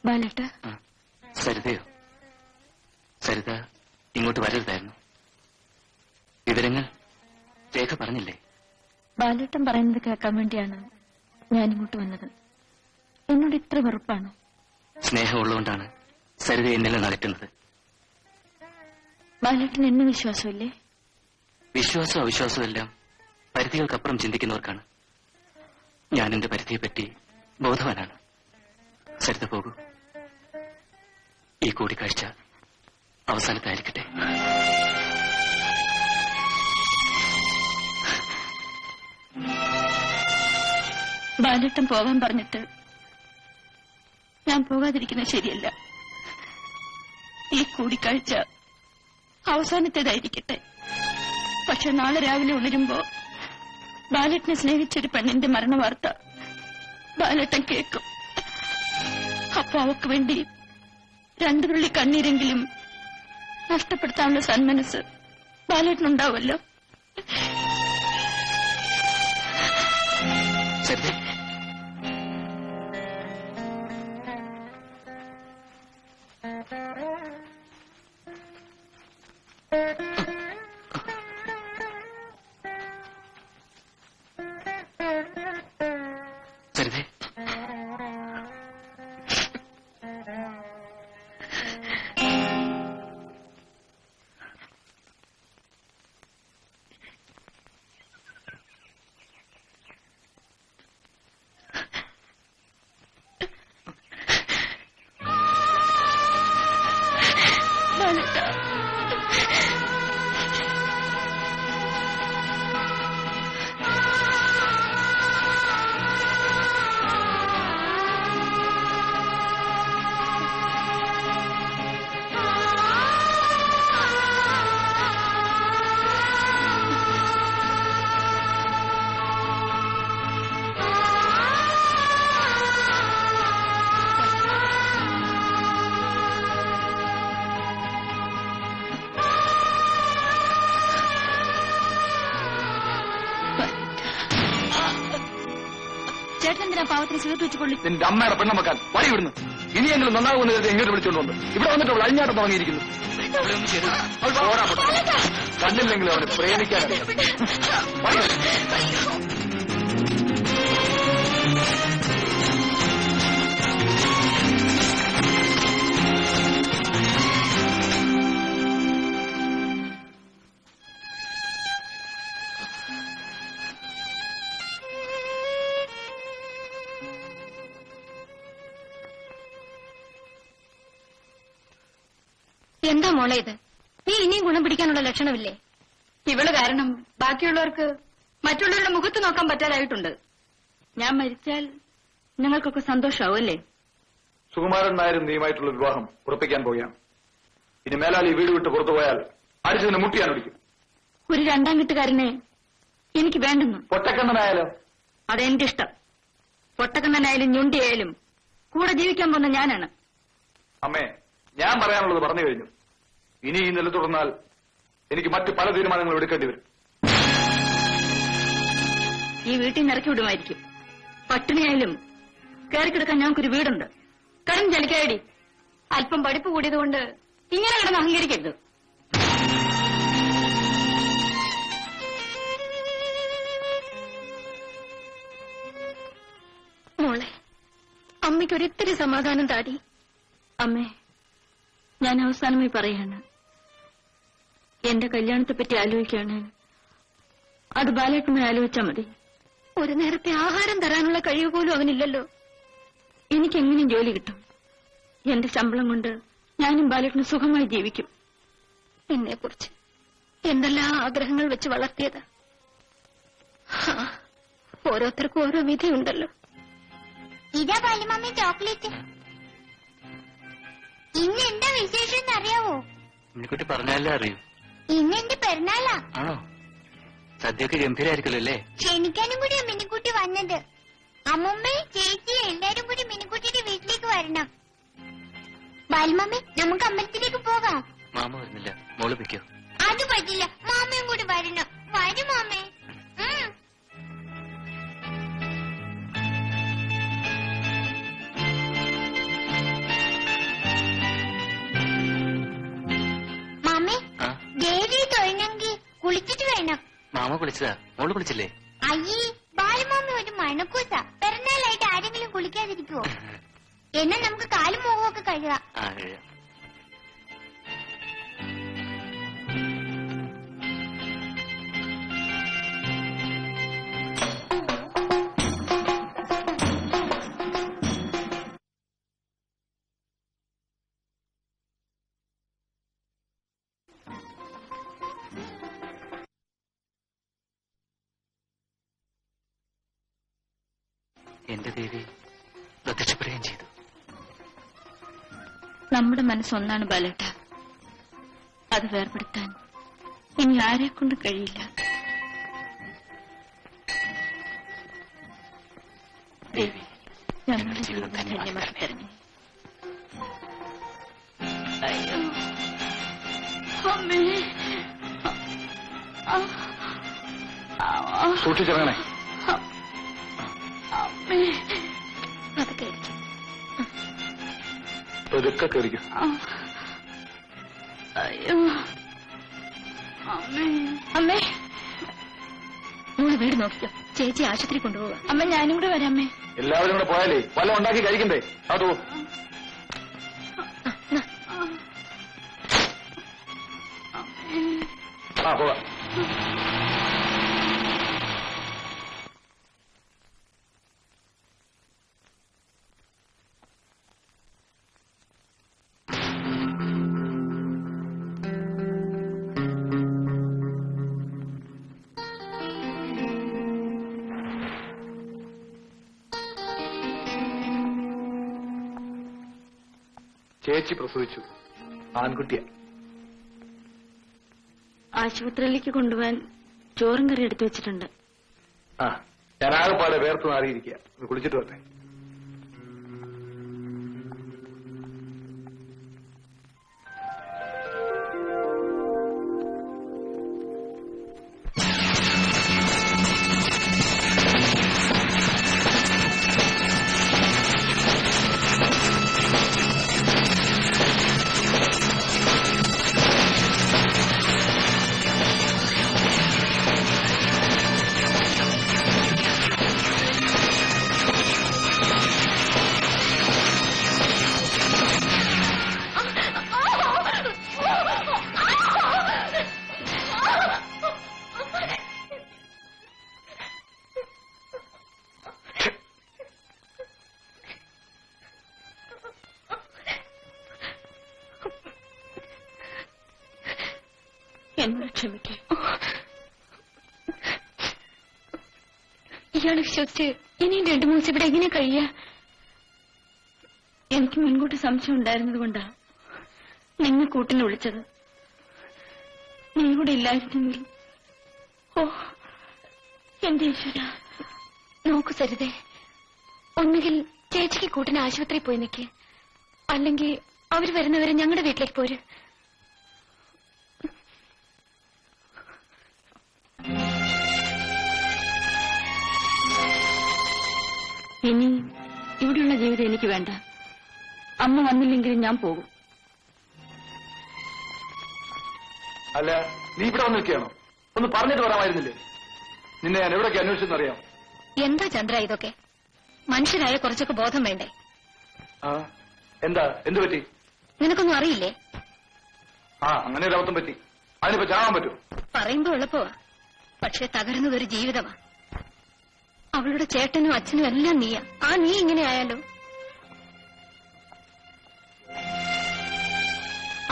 ബാലേട്ട. സരിതയോ? സരിത ഇങ്ങോട്ട് വരരുതായിരുന്നു. വിവരങ്ങൾ രേഖ പറഞ്ഞില്ലേ? ബാലേട്ടൻ പറയുന്നത് കേൾക്കാൻ വേണ്ടിയാണ് ഞാൻ ഇങ്ങോട്ട് വന്നത്. എന്നോട് ഇത്ര വെറുപ്പാണോ? സ്നേഹമുള്ളതുകൊണ്ടാണ് സരിത എന്നിൽ അകറ്റുന്നത്. ബാലേട്ടൻ എന്നെ വിശ്വാസമില്ലേ? വിശ്വാസവും അവിശ്വാസവും എല്ലാം പരിധികൾക്കപ്പുറം ചിന്തിക്കുന്നവർക്കാണ്. ഞാൻ എന്റെ പരിധിയെപ്പറ്റി ബോധവാനാണ്. സരിത പോകൂ. ഈ കൂടിക്കാഴ്ച അവസാനത്തായിരിക്കട്ടെ. ബാലേട്ടൻ പോകാൻ പറഞ്ഞിട്ട് ഞാൻ പോകാതിരിക്കുന്നത് ശരിയല്ല. ഈ കൂടിക്കാഴ്ച അവസാനത്തേതായിരിക്കട്ടെ. പക്ഷെ നാളെ രാവിലെ ഉണരുമ്പോ ബാലേട്ടനെ സ്നേഹിച്ചൊരു പെണ്ണിന്റെ മരണവാർത്ത ബാലേട്ടൻ കേൾക്കും. അപ്പൊ അവക്ക് വേണ്ടി 2 തുള്ളി കണ്ണീരെങ്കിലും നഷ്ടപ്പെടുത്താനുള്ള സന്മനസ് ബാലേട്ടനുണ്ടാവുമല്ലോ. സരിതേ, ചേട്ടനെന്തിനാ പാവത്തിന് സിഗരറ്റ് വെച്ചുകൊള്ളി? നിന്റെ അമ്മയുടെ പെണ്ണമക്കാൻ വഴി വിടുന്നു. ഇനിയെങ്കിലും നന്നാകുമെന്ന് കരുതി എങ്ങോട്ട് വിളിച്ചുകൊണ്ടുണ്ട്. ഇവിടെ വന്നിട്ട് അവൾ അഴിഞ്ഞാട്ടം തുടങ്ങിയിരിക്കുന്നു. കണ്ടില്ലെങ്കിലും അവനെ പ്രേമിക്കാനറിയാം. എന്താ മോളെ ഇത്? നീ ഇനിയും ഗുണം പിടിക്കാനുള്ള ലക്ഷണമില്ലേ? ഇവള് കാരണം ബാക്കിയുള്ളവർക്ക് മറ്റുള്ളവരുടെ മുഖത്ത് നോക്കാൻ പറ്റാതായിട്ടുണ്ട്. ഞാൻ മരിച്ചാൽ നിങ്ങൾക്കൊക്കെ സന്തോഷമാവും അല്ലേ? സുകുമാരൻ നായരും നീയുമായിട്ടുള്ള വിവാഹം ഉറപ്പിക്കാൻ പോവുകയാണ്. ഇനി മേലാൽ ഈ വീട് വിട്ട് പുറത്തുപോയാൽ അടിച്ചതിന് മുട്ടിയാൻ ഒടിക്കും. ഒരു 2ാം കെട്ടുകാരനെ എനിക്ക് വേണ്ടെന്നു. പൊട്ടക്കണ്ണനായാലോ? അതെന്റെ ഇഷ്ടം. പൊട്ടക്കണ്ണനായാലും ഞുണ്ടിയായാലും കൂടെ ജീവിക്കാൻ പോകുന്ന ഞാനാണ്. അമ്മേ, ഞാൻ പറയാനുള്ളത് പറഞ്ഞു കഴിഞ്ഞു. ഇനി ഈ നില തുടർന്നാൽ എനിക്ക് മറ്റു പല തീരുമാനങ്ങളും എടുക്കേണ്ടി വരും. ഈ വീട്ടിൽ നിന്ന് ഇറക്കി വിടുമായിരിക്കും. പട്ടിണിയായാലും കയറിക്കിടക്കാൻ ഞങ്ങൾക്കൊരു വീടുണ്ട്. കടം ചലിക്കായടി. അല്പം പഠിപ്പ് കൂടിയതുകൊണ്ട് ഇങ്ങനെ കിടന്ന് അഹങ്കരിക്കരുത്. മോളെ, അമ്മയ്ക്കൊരിത്തിരി സമാധാനം താടി. അമ്മേ, ഞാൻ അവസാനമായി പറയാണ്, എന്റെ കല്യാണത്തെപ്പറ്റി ആലോചിക്കാണ്. അത് ബാലേട്ടനെ ആലോചിച്ചാൽ മതി. ഒരു നേരത്തെ ആഹാരം തരാനുള്ള കഴിവ് പോലും അവനില്ലല്ലോ. എനിക്കെങ്ങനെയും ജോലി കിട്ടും. എന്റെ ശമ്പളം കൊണ്ട് ഞാനും ബാലേട്ടന് സുഖമായി ജീവിക്കും. എന്നെക്കുറിച്ച് എന്തെല്ലാം ആഗ്രഹങ്ങൾ വെച്ച് വളർത്തിയത്. ഓരോരുത്തർക്കും ഓരോ വിധിയുണ്ടല്ലോ. ഇതാ ബാലുമമ്മി ചോക്ലേറ്റ്. ഇന്ന് എന്താ വിശേഷം അറിയാവോ? മിനിക്കുട്ടി പറഞ്ഞാലേ അറിയൂ. ഇന്ന് എന്റെ പെരുന്നാളാ. ആണോ? സദ്യയൊക്കെ ഗംഭീരായിരിക്കുമല്ലോ അല്ലേ? ക്ഷണിക്കാനും കൂടിയാ മിനിക്കുട്ടി വന്നത്. അമ്മുമ്മയും ചേച്ചിയും എല്ലാരും കൂടി മിനിക്കുട്ടിയുടെ വീട്ടിലേക്ക് വരണം. ബാലുമമ്മി, നമുക്ക് അമ്പലത്തിലേക്ക് പോകാം. മാമ വരുന്നില്ല, മോള് വെക്കോ? അത് പറ്റില്ല, മാമയും കൂടി വരണം. വരും മാമേ. മാമ കുളിച്ചതാ, മോള് കുളിച്ചില്ലേ? അയ്യേ, ബാലുമാമി ഒരു മണക്കൂസ. പിറന്നാളായിട്ട് ആരെങ്കിലും കുളിക്കാതിരിക്കുവോ? എന്നാ നമുക്ക് കാലും മുഖമൊക്കെ കഴുകാം. ആ കഴിയാം. എന്റെ ദേവി പ്രത്യക്ഷപ്പെടുകയും ചെയ്തു. നമ്മുടെ മനസ്സൊന്നാണ് ബാലേട്ട. അത് വേർപെടുത്താൻ ഇനി ആരെ കൊണ്ട് കഴിയില്ല. ദേവി, ഞങ്ങളുടെ ജീവിതം ധന്യമാക്കി തരണേ. അയ്യോ അമ്മേ, സൂക്ഷിച്ചിറങ്ങണേ. അമ്മേ, അതൊക്കെ ആയിരിക്കും. പതുക്കെ കയറിക്കും. അയ്യോ അമ്മേ, അമ്മേ, മോള് വീട് നോക്കിക്കോ. ചേച്ചി ആശുപത്രി കൊണ്ടുപോവാ. അമ്മ ഞാനും കൂടെ വരാം. അമ്മേ, എല്ലാവരും കൂടെ പോയാലേ വല്ല ഉണ്ടാക്കി കഴിക്കണ്ടേ? അതോ ആ പോവാ. ചേച്ചി പ്രസവിച്ചു. ആൺകുട്ടിയാ. ആശുപത്രിയിലേക്ക് കൊണ്ടുപോകാൻ ചോറും കറി എടുത്തു വെച്ചിട്ടുണ്ട്. ആ, ഞാൻ ആകെപ്പാടെ വേർത്ത് മാറിയിരിക്കുക. കുളിച്ചിട്ട് വരട്ടെ. എന്നോട് ക്ഷമിക്കേ. ഇയാളെ വിശ്വസിച്ച് ഇനിയും 2 ദിവസം ഇവിടെ എങ്ങനെ കഴിയാ? എനിക്ക് മുൻകൂട്ടി സംശയം ഉണ്ടായിരുന്നത് കൊണ്ടാ നിന്നെ കൂട്ടിന് വിളിച്ചത്. നീ കൂടെ ഇല്ലായിരുന്നെങ്കിൽ. ഓ എന്റെ ഈശ്വര. നോക്കൂ സരിതേ, ഒന്നുകിൽ ചേച്ചിക്ക് കൂട്ടിന് ആശുപത്രിയിൽ പോയി നിൽക്ക്, അല്ലെങ്കിൽ അവർ വരുന്നവരെ ഞങ്ങളുടെ വീട്ടിലേക്ക് പോര്. ഇനി ഇവിടെയുള്ള ജീവിതം എനിക്ക് വേണ്ട. അമ്മ വന്നില്ലെങ്കിലും ഞാൻ പോകും. അല്ല, നീ ഇവിടെ വന്ന് നിൽക്കുകയാണോ? ഒന്ന് പറഞ്ഞിട്ട് വരാമായിരുന്നില്ലേ? നിന്നെ ഞാൻ എവിടേക്ക് അന്വേഷിച്ചെന്നറിയാം. എന്താ ചന്ദ്ര ഇതൊക്കെ? മനുഷ്യരായ കുറച്ചൊക്കെ ബോധം വേണ്ടേ? ആ, എന്താ? എന്ത് പറ്റി? നിനക്കൊന്നും അറിയില്ലേ? ആ, അങ്ങനെ ഒരു അബദ്ധം പറ്റി. അതിനിപ്പോ ചാകാൻ പറ്റൂ? പറയുമ്പോ എളുപ്പമാ, പക്ഷെ തകരുന്നതൊരു ജീവിതമാ. അവളുടെ ചേട്ടനും അച്ഛനും എല്ലാം നീയാ. ആ നീ ഇങ്ങനെ ആയാലോ?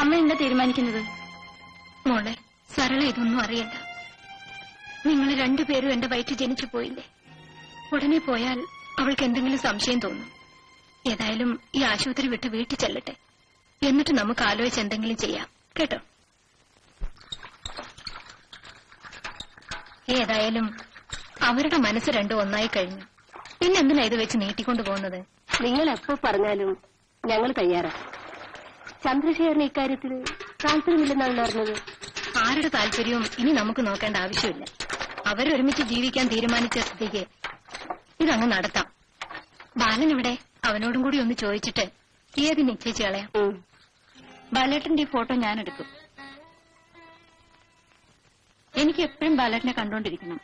അമ്മ എന്താ തീരുമാനിക്കുന്നത്? മോളെ സരള ഇതൊന്നും അറിയണ്ട. നിങ്ങൾ 2 പേരും എന്റെ വയറ്റിൽ ജനിച്ചു പോയില്ലേ? ഉടനെ പോയാൽ അവൾക്ക് എന്തെങ്കിലും സംശയം തോന്നും. ഏതായാലും ഈ ആശുപത്രി വിട്ട് വീട്ടിൽ ചെല്ലട്ടെ. എന്നിട്ട് നമുക്ക് ആലോചിച്ച് എന്തെങ്കിലും ചെയ്യാം, കേട്ടോ? ഏതായാലും അവരുടെ മനസ്സ് 2 ഒന്നായി കഴിഞ്ഞു. പിന്നെന്തിനാ ഇത് വെച്ച് നീട്ടിക്കൊണ്ടു പോകുന്നത്? നിങ്ങൾ എപ്പോ പറഞ്ഞാലും ഞങ്ങൾ തയ്യാറാ. ചന്ദ്രശേഖരന് ഇക്കാര്യത്തിൽ താല്പര്യമില്ലെന്നാണ് അറിഞ്ഞത്. ആരുടെ താല്പര്യവും ഇനി നമുക്ക് നോക്കേണ്ട ആവശ്യമില്ല. അവരൊരുമിച്ച് ജീവിക്കാൻ തീരുമാനിച്ച സ്ഥിതിക്ക് ഇതങ്ങ് നടത്താം. ബാലൻ ഇവിടെ, അവനോടും കൂടി ഒന്ന് ചോദിച്ചിട്ട് തീയതി നിശ്ചയിച്ച് കളയാം. ബാലേട്ടന്റെ ഈ ഫോട്ടോ ഞാനെടുക്കും. എനിക്ക് എപ്പോഴും ബാലേട്ടനെ കണ്ടോണ്ടിരിക്കണം.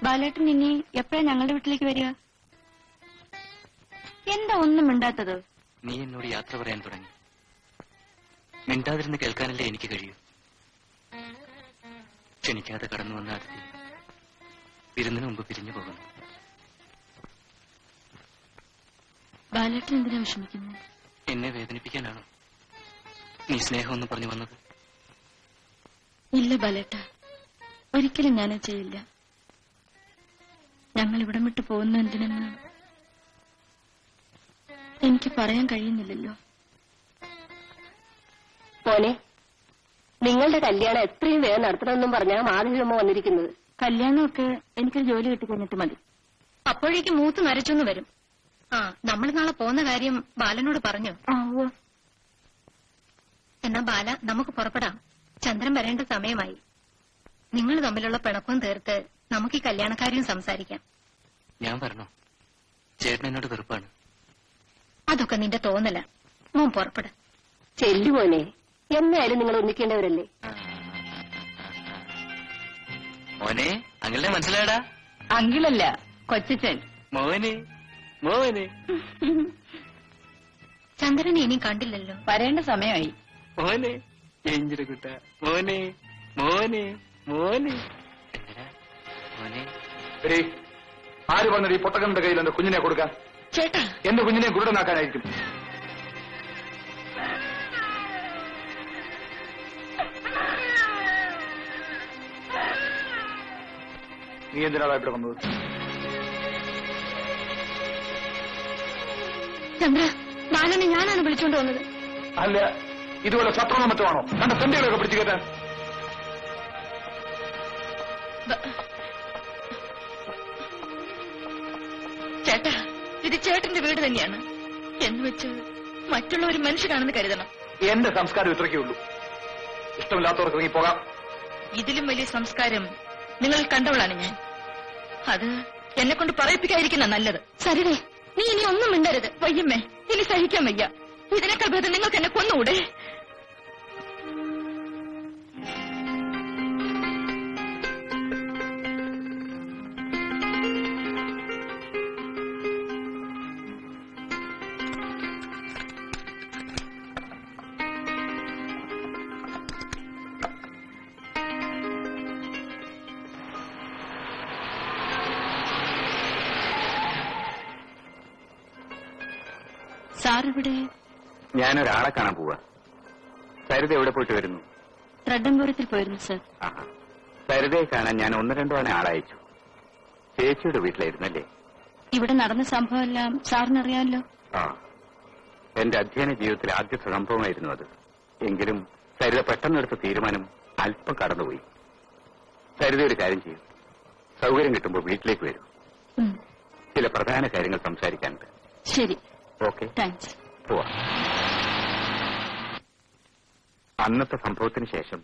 ബാലേട്ടൻ ഇനി എപ്പോഴാ ഞങ്ങളുടെ വീട്ടിലേക്ക് വരിക? എന്താ ഒന്നും മിണ്ടാത്തത്? നീ എന്നോട് യാത്ര പറയാൻ തുടങ്ങി. മിണ്ടാതിരുന്ന് കേൾക്കാനല്ലേ എനിക്ക് കഴിയൂ. ക്ഷണിക്കാതെ കടന്നു വന്ന അതിഥി വിരുന്നിന് മുമ്പ് പിരിഞ്ഞു പോകുന്നു. ബാലേട്ടൻ എന്തിനാ വിഷമിക്കുന്നത്? എന്നെ വേദനിപ്പിക്കാനാണോ നീ സ്നേഹമൊന്നും പറഞ്ഞു വന്നത്? ഇല്ല ബാലേട്ട, ഒരിക്കലും ഞാനത് ചെയ്യില്ല. ഞങ്ങൾ ഇവിടം വിട്ട് പോകുന്ന എന്തിനെന്ന് എനിക്ക് പറയാൻ കഴിയുന്നില്ലല്ലോ. മോനെ, നിങ്ങളുടെ കല്യാണം എത്രയും വേഗം നടത്തണമെന്നും പറഞ്ഞാ മാധവിയമ്മ വന്നിരിക്കുന്നത്. കല്യാണമൊക്കെ എനിക്കൊരു ജോലി കിട്ടി കഴിഞ്ഞിട്ട് മതി. അപ്പോഴേക്ക് മൂത്ത് നരച്ചൊന്നു വരും. ആ, നമ്മൾ നാളെ പോകുന്ന കാര്യം ബാലനോട് പറഞ്ഞു. എന്നാ ബാല, നമുക്ക് പുറപ്പെടാം. ചന്ദ്രൻ വരേണ്ട സമയമായി. നിങ്ങൾ തമ്മിലുള്ള പിണക്കവും തീർത്ത് നമുക്ക് ഈ കല്യാണക്കാര്യം സംസാരിക്കാം. ഞാൻ പറഞ്ഞോ? ചേട്ടൻ എന്നോട് വെറുപ്പാണ്. അതൊക്കെ നിന്റെ തോന്നല. മോൻ പുറപ്പെട. ചെല്ലു മോനെ, എന്നായാലും നിങ്ങൾ ഒന്നിക്കേണ്ടവരല്ലേ. മോനെ, അങ്ങനെ മനസ്സിലായടാ? അങ്കിളല്ല, കൊച്ചച്ചൻ. മോനെ മോനെ. ചന്ദ്രനെ ഇനി കണ്ടില്ലല്ലോ. വരേണ്ട സമയമായി. മോനെ എഞ്ചിരക്കുട്ട. മോനെ മോനെ മോനെ. എന്തിനാ മോനെ? എടീ, ആര് പറഞ്ഞത് ഈ പൊട്ടക്കന്റെ കയ്യിൽ എന്റെ കുഞ്ഞിനെ കൊടുക്കാൻ? ചേട്ടാ, എന്റെ കുഞ്ഞിനെ ഗുരുടനാക്കാനായിരിക്കും. നീ എന്തിനാണ് ഇവിടെ വന്നത്? ചന്ദ്ര, ബാലനെ ഞാനാണ് വിളിച്ചോണ്ട് വന്നത്. അല്ല, ഇതുപോലെ ശത്രുണോ മറ്റോ ആണോ കണ്ട തെണ്ടികളൊക്കെ പിടിച്ചു കയറ്റാൻ? ചേട്ടാ, ഇത് ചേട്ടന്റെ വീട് തന്നെയാണ്. എന്ന് വെച്ച് മറ്റുള്ളവർ മനുഷ്യരാണെന്ന് കരുതണം. എന്റെ സംസ്കാരം ഇത്രയ്ക്കേ ഉള്ളൂ. ഇഷ്ടമില്ലാത്തവർക്ക് ഇറങ്ങി പോകാം. ഇതിലും വലിയ സംസ്കാരം നിങ്ങൾ കണ്ടവളാണ് ഞാൻ. അത് എന്നെ കൊണ്ട് പറയിപ്പിക്കാതിരിക്കുന്ന നല്ലത്. സരിതേ, നീ ഇനി ഒന്നും മിണ്ടരുത്. വയ്യമ്മേ, ഇനി സഹിക്കാൻ വയ്യ. ഇതിനേക്കാൾ ഭേദം നിങ്ങൾക്ക് എന്നെ കൊന്നുകൂടെ? സാറിവിടെ? ഞാനൊരാളെ കാണാൻ പോവാ. സരിത എവിടെ പോയിട്ട് വരുന്നു? ത്രഡംപുരത്തിൽ പോയിരുന്നു സർ. സരിതയെ കാണാൻ ഞാൻ 1-2 തവണ ആളയച്ചു. ചേച്ചിയുടെ വീട്ടിലായിരുന്നല്ലേ? ഇവിടെ നടന്ന സംഭവമെല്ലാം സാറിനറിയാമല്ലോ. ആ, എന്റെ അധ്യയന ജീവിതത്തിലെ ആദ്യത്തെ സംഭവമായിരുന്നു അത്. എങ്കിലും സരിത പെട്ടെന്നെടുത്ത തീരുമാനം അല്പം കടന്നുപോയി. സരിത ഒരു കാര്യം ചെയ്യും, സൗകര്യം കിട്ടുമ്പോൾ വീട്ടിലേക്ക് വരും. ചില പ്രധാന കാര്യങ്ങൾ സംസാരിക്കാനുണ്ട്. ശരി, ഓക്കെ, താങ്ക്സ്. പോവാ. അന്നത്തെ സംഭവത്തിന് ശേഷം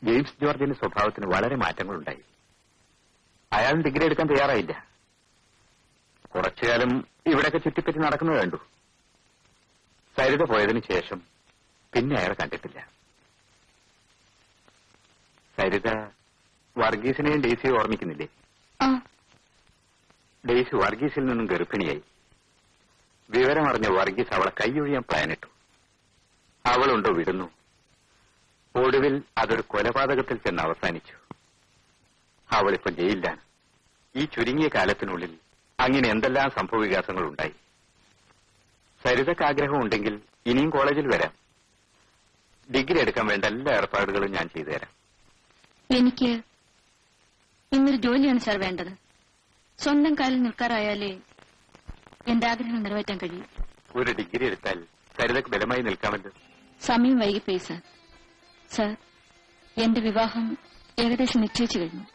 ജെയിംസ് ജോർജിന്റെ സ്വഭാവത്തിന് വളരെ മാറ്റങ്ങളുണ്ടായി. അയാൾ ഡിഗ്രി എടുക്കാൻ തയ്യാറായില്ല. കുറച്ചുകാലം ഇവിടെയൊക്കെ ചുറ്റിപ്പറ്റി നടക്കുന്നത് കണ്ടു. സരിത പോയതിനു ശേഷം പിന്നെ അയാൾ കണ്ടിട്ടില്ല. സരിത വർഗീസിനെയും ഡെയ്സിയെ ഓർമ്മിക്കുന്നില്ലേ? ഡെയ്സി വർഗീസിൽ നിന്നും ഗർഭിണിയായി. വിവരമറിഞ്ഞ വർഗീസ് അവളെ കൈയൊഴിയാൻ പ്ലാനിട്ടു. അവളുണ്ടോ വിടുന്നു. ഒടുവിൽ അതൊരു കൊലപാതകത്തിൽ ചെന്ന് അവസാനിച്ചു. അവളിപ്പോ ജയിലിലാണ്. ഈ ചുരുങ്ങിയ കാലത്തിനുള്ളിൽ അങ്ങനെ എന്തെല്ലാം സംഭവവികാസങ്ങൾ ഉണ്ടായി. സരിതക്ക് ആഗ്രഹമുണ്ടെങ്കിൽ ഇനിയും കോളേജിൽ വരാം. ഡിഗ്രി എടുക്കാൻ വേണ്ട എല്ലാ ഏർപ്പാടുകളും ഞാൻ ചെയ്തുതരാം. എനിക്ക് ഇന്നൊരു ജോലിയാണ് സാർ വേണ്ടത്. സ്വന്തം കാലിൽ നിൽക്കാറായാലേ എന്റെ ആഗ്രഹം നിറവേറ്റാൻ കഴിയും. ഒരു ഡിഗ്രി എടുത്താൽ സരിതക്ക് ബലമായി നിൽക്കാമല്ലോ. സമയം വൈകിപ്പോയി സാർ. സാർ, എന്റെ വിവാഹം ഏകദേശം നിശ്ചയിച്ചു കഴിഞ്ഞു.